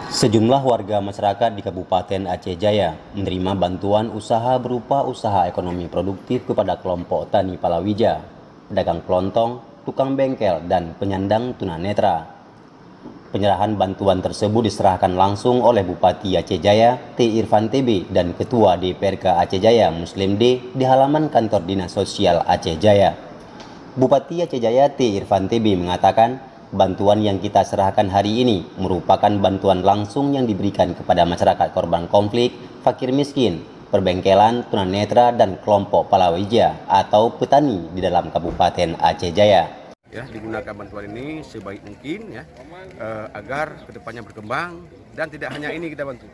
Sejumlah warga masyarakat di Kabupaten Aceh Jaya menerima bantuan usaha berupa usaha ekonomi produktif kepada kelompok tani palawija, pedagang kelontong, tukang bengkel, dan penyandang tunanetra. Penyerahan bantuan tersebut diserahkan langsung oleh Bupati Aceh Jaya, T. Irfan TB, dan Ketua DPRK Aceh Jaya, Muslim D, di halaman kantor Dinas Sosial Aceh Jaya. Bupati Aceh Jaya, T. Irfan TB, mengatakan, bantuan yang kita serahkan hari ini merupakan bantuan langsung yang diberikan kepada masyarakat korban konflik, fakir miskin, perbengkelan, tunanetra, dan kelompok palawija atau petani di dalam Kabupaten Aceh Jaya. Ya, digunakan bantuan ini sebaik mungkin ya, agar kedepannya berkembang, dan tidak hanya ini kita bantu.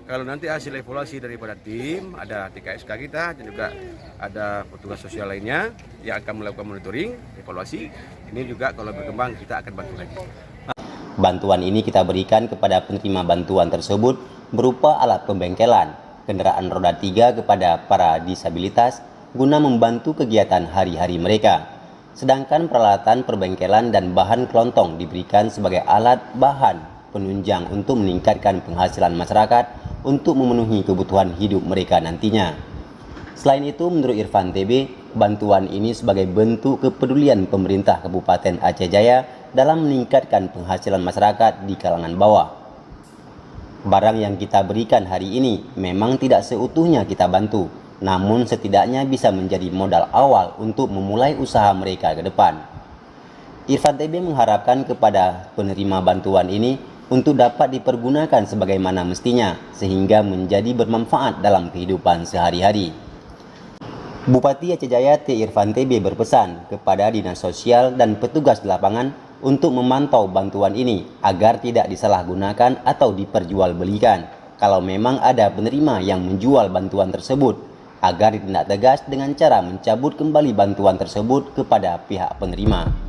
Kalau nanti hasil evaluasi daripada tim, ada TKSK kita dan juga ada petugas sosial lainnya yang akan melakukan monitoring, evaluasi. Ini juga kalau berkembang kita akan bantu lagi. Bantuan ini kita berikan kepada penerima bantuan tersebut berupa alat pembengkelan, kendaraan roda 3 kepada para disabilitas guna membantu kegiatan hari-hari mereka. Sedangkan peralatan perbengkelan dan bahan kelontong diberikan sebagai alat bahan penunjang untuk meningkatkan penghasilan masyarakat untuk memenuhi kebutuhan hidup mereka nantinya. Selain itu, menurut Irfan TB, bantuan ini sebagai bentuk kepedulian pemerintah Kabupaten Aceh Jaya dalam meningkatkan penghasilan masyarakat di kalangan bawah. Barang yang kita berikan hari ini memang tidak seutuhnya kita bantu, namun setidaknya bisa menjadi modal awal untuk memulai usaha mereka ke depan. Irfan TB mengharapkan kepada penerima bantuan ini untuk dapat dipergunakan sebagaimana mestinya, sehingga menjadi bermanfaat dalam kehidupan sehari-hari. Bupati Aceh Jaya T. Irfan TB berpesan kepada Dinas Sosial dan petugas di lapangan untuk memantau bantuan ini agar tidak disalahgunakan atau diperjualbelikan kalau memang ada penerima yang menjual bantuan tersebut, agar ditindak tegas dengan cara mencabut kembali bantuan tersebut kepada pihak penerima.